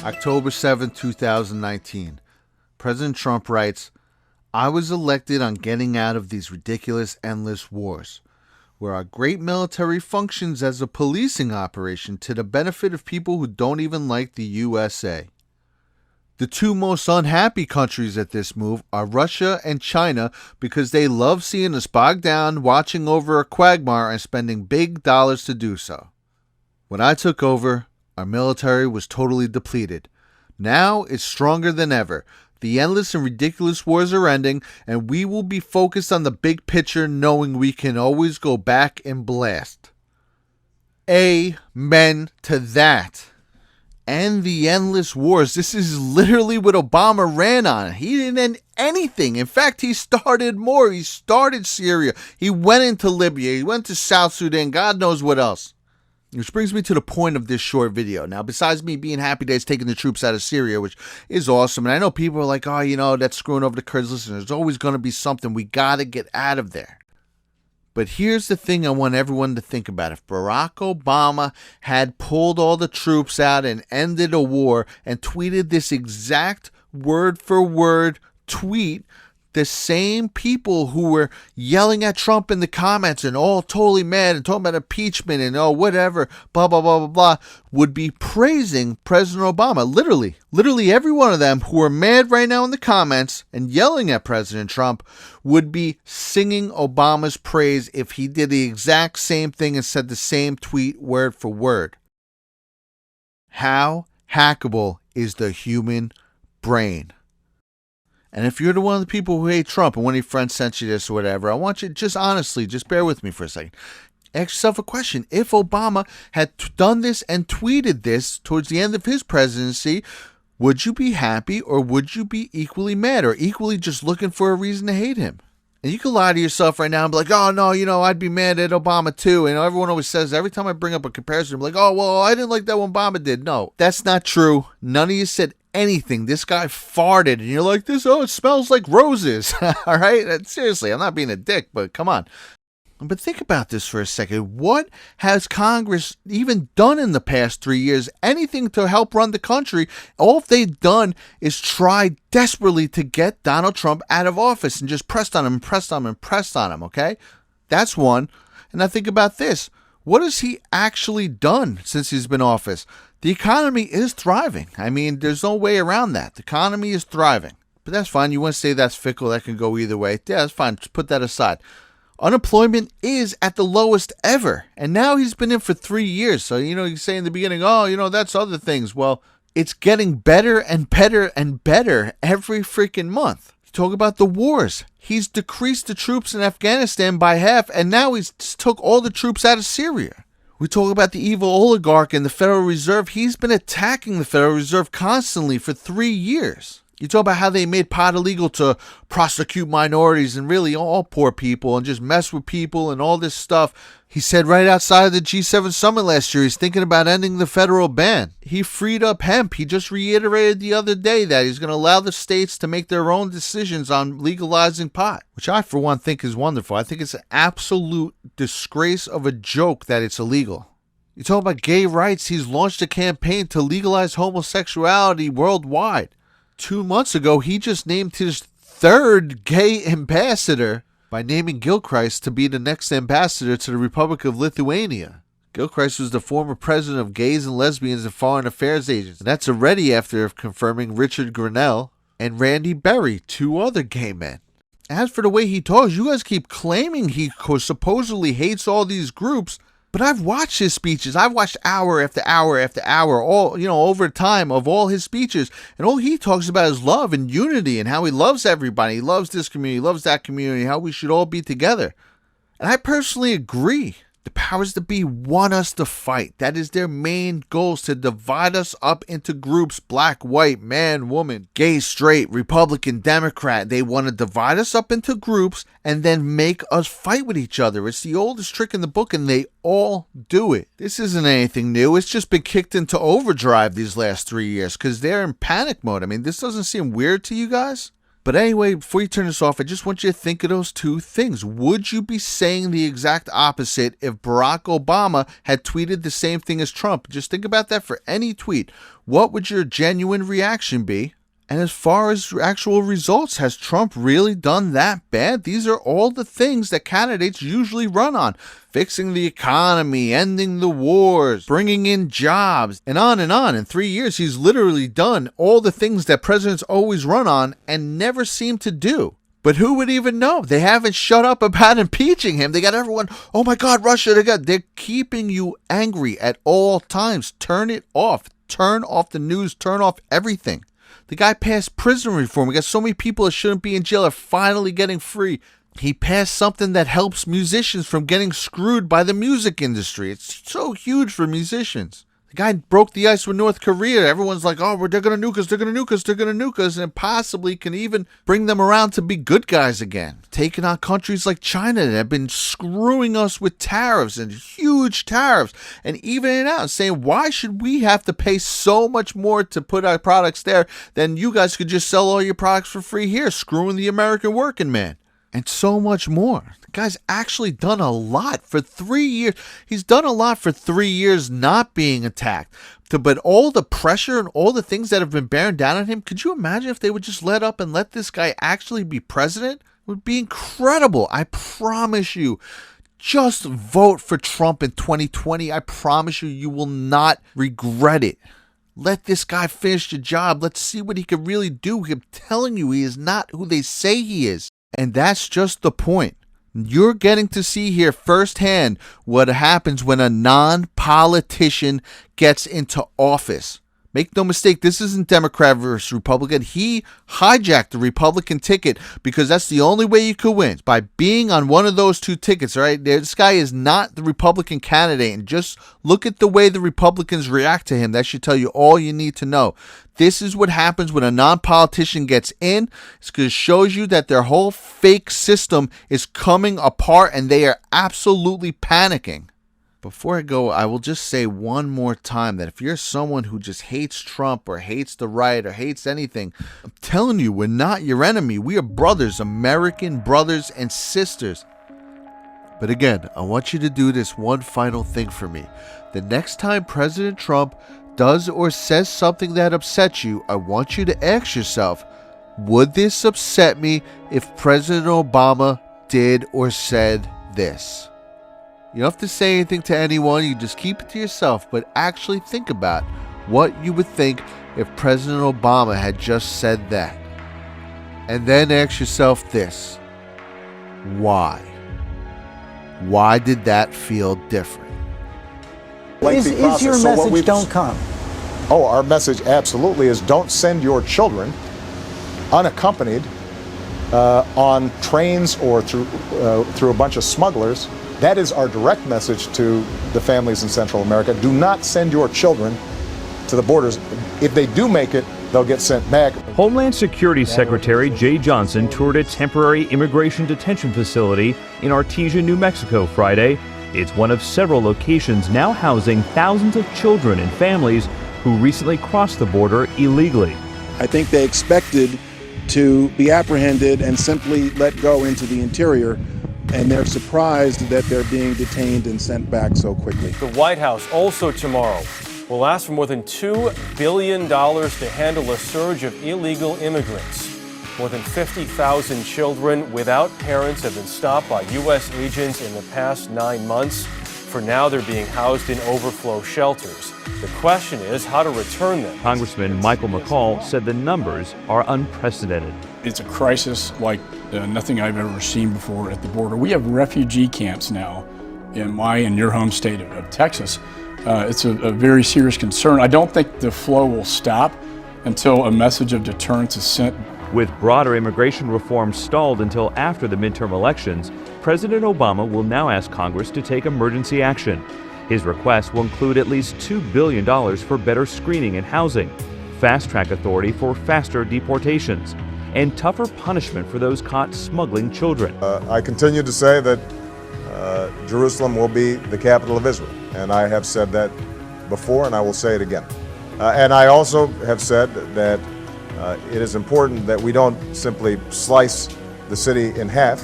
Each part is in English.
October 7, 2019. President Trump writes, I was elected on getting out of these ridiculous, endless wars, where our great military functions as a policing operation to the benefit of people who don't even like the USA. The two most unhappy countries at this move are Russia and China because they love seeing us bogged down, watching over a quagmire and spending big dollars to do so. When I took over, our military was totally depleted. Now it's stronger than ever. The endless and ridiculous wars are ending, and we will be focused on the big picture, knowing we can always go back and blast. Amen to that. End the endless wars. This is literally what Obama ran on. He didn't end anything. In fact, he started more. He started Syria. He went into Libya. He went to South Sudan. God knows what else. Which brings me to the point of this short video. Now, besides me being happy that he's taking the troops out of Syria, which is awesome, and I know people are like, oh, that's screwing over the Kurds. Listen, there's always going to be something. We got to get out of there. But here's the thing I want everyone to think about. If Barack Obama had pulled all the troops out and ended a war and tweeted this exact word-for-word tweet, the same people who were yelling at Trump in the comments and all totally mad and talking about impeachment and whatever, blah, blah, blah, blah, blah, would be praising President Obama. Literally every one of them who are mad right now in the comments and yelling at President Trump would be singing Obama's praise if he did the exact same thing and said the same tweet word for word. How hackable is the human brain? And if you're one of the people who hate Trump and one of your friends sent you this or whatever, I want you to just bear with me for a second. Ask yourself a question. If Obama had done this and tweeted this towards the end of his presidency, would you be happy or would you be equally mad or equally just looking for a reason to hate him? And you can lie to yourself right now and be like, oh, no, I'd be mad at Obama too. And everyone always says, every time I bring up a comparison, I'm like, oh, well, I didn't like that when Obama did. No, that's not true. None of you said anything. This guy farted and you're like, it smells like roses. All right? Seriously, I'm not being a dick, but come on. But think about this for a second. What has Congress even done in the past 3 years? Anything to help run the country? All they've done is try desperately to get Donald Trump out of office and just pressed on him, okay? That's one. And now think about this. What has he actually done since he's been in office? The economy is thriving. I mean, there's no way around that. The economy is thriving. But that's fine. You want to say that's fickle. That can go either way. Yeah, that's fine. Just put that aside. Unemployment is at the lowest ever. And now he's been in for 3 years. So, you say in the beginning, that's other things. Well, it's getting better and better and better every freaking month. You talk about the wars. He's decreased the troops in Afghanistan by half. And now he's took all the troops out of Syria. We talk about the evil oligarch in the Federal Reserve. He's been attacking the Federal Reserve constantly for 3 years. You talk about how they made pot illegal to prosecute minorities and really all poor people and just mess with people and all this stuff. He said right outside of the G7 summit last year, he's thinking about ending the federal ban. He freed up hemp. He just reiterated the other day that he's going to allow the states to make their own decisions on legalizing pot, which I, for one, think is wonderful. I think it's an absolute disgrace of a joke that it's illegal. You talk about gay rights. He's launched a campaign to legalize homosexuality worldwide. 2 months ago, he just named his third gay ambassador by naming Gilchrist to be the next ambassador to the Republic of Lithuania. Gilchrist was the former president of Gays and Lesbians and Foreign Affairs Agency. And that's already after confirming Richard Grenell and Randy Berry, 2 other gay men. As for the way he talks, you guys keep claiming he supposedly hates all these groups. But I've watched his speeches. I've watched hour after hour after hour, all over time of all his speeches, and all he talks about is love and unity and how he loves everybody. He loves this community, loves that community, how we should all be together. And I personally agree. The powers that be want us to fight. That is their main goals, to divide us up into groups: black, white, man, woman, gay, straight, Republican, Democrat. They want to divide us up into groups and then make us fight with each other. It's the oldest trick in the book, and they all do it. This isn't anything new. It's just been kicked into overdrive these last 3 years because they're in panic mode. I mean, this doesn't seem weird to you guys? But anyway, before you turn this off, I just want you to think of those two things. Would you be saying the exact opposite if Barack Obama had tweeted the same thing as Trump? Just think about that for any tweet. What would your genuine reaction be? And as far as actual results, has Trump really done that bad? These are all the things that candidates usually run on. Fixing the economy, ending the wars, bringing in jobs, and on and on. In 3 years, he's literally done all the things that presidents always run on and never seem to do. But who would even know? They haven't shut up about impeaching him. They got everyone, oh my God, Russia, they're keeping you angry at all times. Turn it off. Turn off the news. Turn off everything. The guy passed prison reform. We got so many people that shouldn't be in jail are finally getting free. He passed something that helps musicians from getting screwed by the music industry. It's so huge for musicians. The guy broke the ice with North Korea. Everyone's like, oh, they're going to nuke us, they're going to nuke us, they're going to nuke us, and possibly can even bring them around to be good guys again. Taking on countries like China that have been screwing us with tariffs and huge tariffs, and evening it out and saying, why should we have to pay so much more to put our products there than you guys could just sell all your products for free here, screwing the American working man? And so much more. The guy's actually done a lot for 3 years. He's done a lot for 3 years not being attacked. But all the pressure and all the things that have been bearing down on him, could you imagine if they would just let up and let this guy actually be president? It would be incredible. I promise you. Just vote for Trump in 2020. I promise you, you will not regret it. Let this guy finish the job. Let's see what he can really do. I'm telling you, he is not who they say he is. And that's just the point. You're getting to see here firsthand what happens when a non-politician gets into office. Make no mistake, this isn't Democrat versus Republican. He hijacked the Republican ticket because that's the only way you could win, by being on one of those two tickets, all right? This guy is not the Republican candidate, and just look at the way the Republicans react to him. That should tell you all you need to know. This is what happens when a non-politician gets in. It's because it shows you that their whole fake system is coming apart and they are absolutely panicking. Before I go, I will just say one more time that if you're someone who just hates Trump or hates the right or hates anything, I'm telling you, we're not your enemy. We are brothers, American brothers and sisters. But again, I want you to do this one final thing for me. The next time President Trump does or says something that upsets you, I want you to ask yourself, would this upset me if President Obama did or said this? You don't have to say anything to anyone, you just keep it to yourself, but actually think about what you would think if President Obama had just said that. And then ask yourself this: why? Why did that feel different? Is your message don't come? Oh, our message absolutely is don't send your children unaccompanied on trains or through a bunch of smugglers. That is our direct message to the families in Central America. Do not send your children to the borders. If they do make it, they'll get sent back. Homeland Security Secretary Jay Johnson toured a temporary immigration detention facility in Artesia, New Mexico Friday. It's one of several locations now housing thousands of children and families who recently crossed the border illegally. I think they expected to be apprehended and simply let go into the interior, and they're surprised that they're being detained and sent back so quickly. The White House also tomorrow will ask for more than $2 billion to handle a surge of illegal immigrants. More than 50,000 children without parents have been stopped by U.S. agents in the past 9 months. For now, they're being housed in overflow shelters. The question is how to return them. Congressman Michael McCaul said the numbers are unprecedented. It's a crisis like nothing I've ever seen before at the border. We have refugee camps now in my and your home state of Texas. It's a very serious concern. I don't think the flow will stop until a message of deterrence is sent. With broader immigration reform stalled until after the midterm elections, President Obama will now ask Congress to take emergency action. His request will include at least $2 billion for better screening and housing, fast-track authority for faster deportations, and tougher punishment for those caught smuggling children. I continue to say that Jerusalem will be the capital of Israel, and I have said that before, and I will say it again. And I also have said that It is important that we don't simply slice the city in half,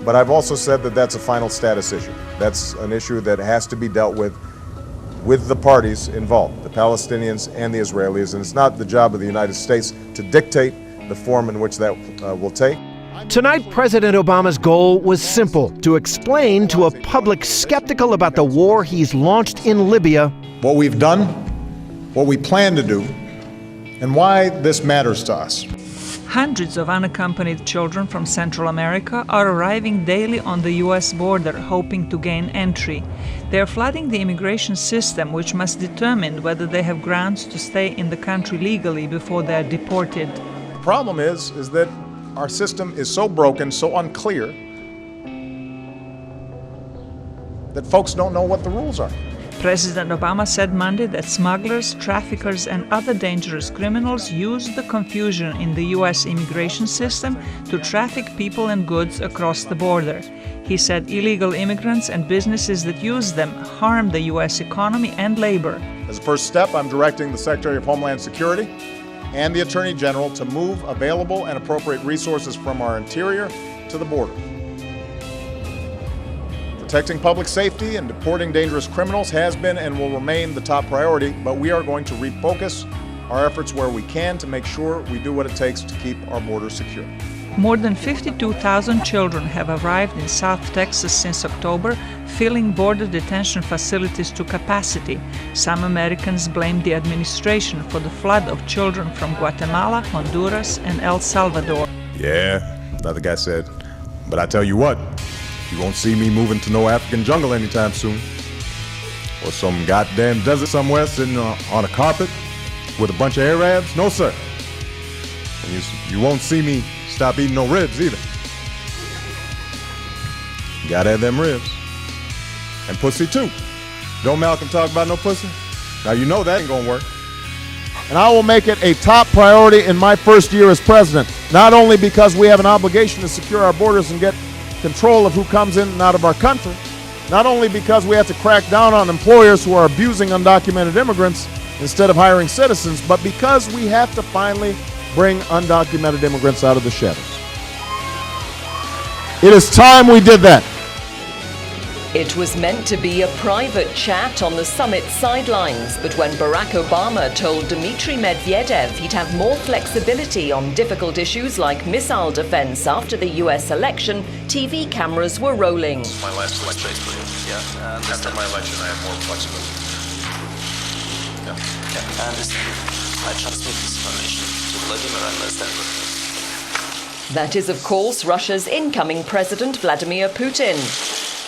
but I've also said that that's a final status issue. That's an issue that has to be dealt with the parties involved, the Palestinians and the Israelis, and it's not the job of the United States to dictate the form in which that will take. Tonight, President Obama's goal was simple: to explain to a public skeptical about the war he's launched in Libya what we've done, what we plan to do, and why this matters to us. Hundreds of unaccompanied children from Central America are arriving daily on the U.S. border, hoping to gain entry. They are flooding the immigration system, which must determine whether they have grounds to stay in the country legally before they are deported. The problem is that our system is so broken, so unclear, that folks don't know what the rules are. President Obama said Monday that smugglers, traffickers, and other dangerous criminals use the confusion in the U.S. immigration system to traffic people and goods across the border. He said illegal immigrants and businesses that use them harm the U.S. economy and labor. As a first step, I'm directing the Secretary of Homeland Security and the Attorney General to move available and appropriate resources from our interior to the border. Protecting public safety and deporting dangerous criminals has been and will remain the top priority, but we are going to refocus our efforts where we can to make sure we do what it takes to keep our borders secure. More than 52,000 children have arrived in South Texas since October, filling border detention facilities to capacity. Some Americans blame the administration for the flood of children from Guatemala, Honduras, and El Salvador. Yeah, another guy said, but I tell you what, you won't see me moving to no African jungle anytime soon. Or some goddamn desert somewhere sitting on a carpet with a bunch of Arabs. No, sir. And you won't see me stop eating no ribs either. You gotta have them ribs. And pussy too. Don't Malcolm talk about no pussy? Now you know that ain't gonna work. And I will make it a top priority in my first year as president. Not only because we have an obligation to secure our borders and get control of who comes in and out of our country, not only because we have to crack down on employers who are abusing undocumented immigrants instead of hiring citizens, but because we have to finally bring undocumented immigrants out of the shadows. It is time we did that. It was meant to be a private chat on the summit sidelines, but when Barack Obama told Dmitry Medvedev he'd have more flexibility on difficult issues like missile defense after the US election, TV cameras were rolling. My last place for you. Yeah. After my election, I have more flexibility. Yeah, I understand. I transmit this information to Vladimir and understand. That is, of course, Russia's incoming President Vladimir Putin.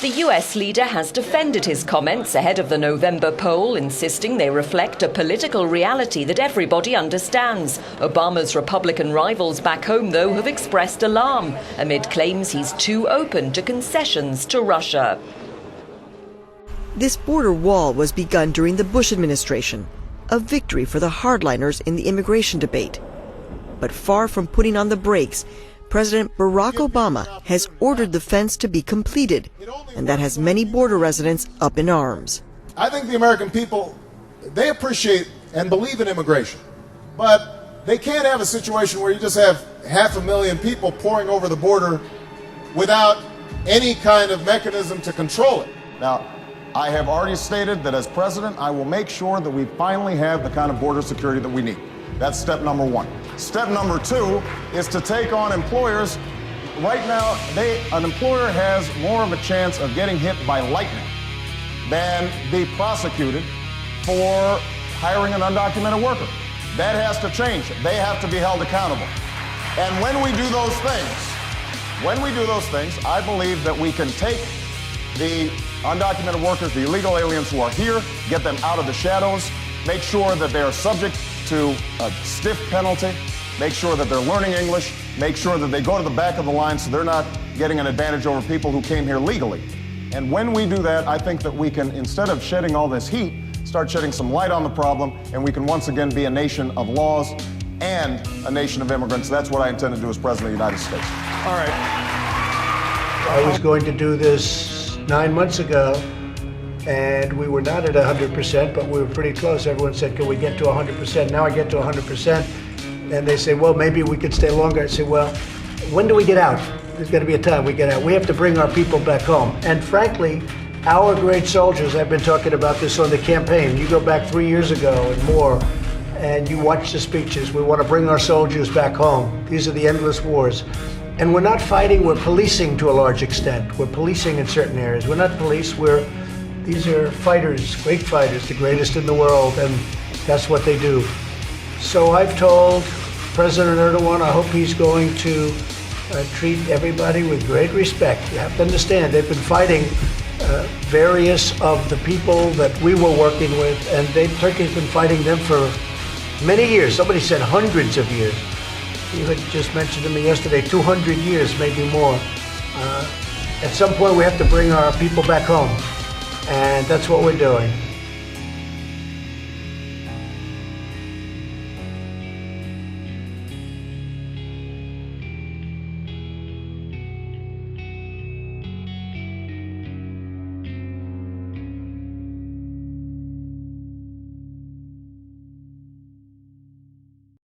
The US leader has defended his comments ahead of the November poll, insisting they reflect a political reality that everybody understands. Obama's Republican rivals back home, though, have expressed alarm amid claims he's too open to concessions to Russia. This border wall was begun during the Bush administration, a victory for the hardliners in the immigration debate. But far from putting on the brakes, President Barack Obama has ordered the fence to be completed, and that has many border residents up in arms. I think the American people, they appreciate and believe in immigration, but they can't have a situation where you just have 500,000 people pouring over the border without any kind of mechanism to control it. Now, I have already stated that as president, I will make sure that we finally have the kind of border security that we need. That's step number one. Step number two is to take on employers. Right now, an employer has more of a chance of getting hit by lightning than be prosecuted for hiring an undocumented worker. That has to change. They have to be held accountable. And when we do those things, I believe that we can take the undocumented workers, the illegal aliens who are here, get them out of the shadows, make sure that they are subject to a stiff penalty, make sure that they're learning English, make sure that they go to the back of the line so they're not getting an advantage over people who came here legally. And when we do that, I think that we can, instead of shedding all this heat, start shedding some light on the problem, and we can once again be a nation of laws and a nation of immigrants. That's what I intend to do as President of the United States. All right. I was going to do this 9 months ago, and we were not at 100%, but we were pretty close. Everyone said, can we get to 100%? Now I get to 100%. And they say, well, maybe we could stay longer. I say, well, when do we get out? There's got to be a time we get out. We have to bring our people back home. And frankly, our great soldiers, I've been talking about this on the campaign. You go back 3 years ago and more, and you watch the speeches. We want to bring our soldiers back home. These are the endless wars. And we're not fighting, we're policing to a large extent. We're policing in certain areas. We're not police, these are fighters, great fighters, the greatest in the world, and that's what they do. So I've told President Erdogan, I hope he's going to treat everybody with great respect. You have to understand, they've been fighting various of the people that we were working with, and Turkey's been fighting them for many years. Somebody said hundreds of years. You had just mentioned to me yesterday, 200 years, maybe more. At some point, we have to bring our people back home, and that's what we're doing.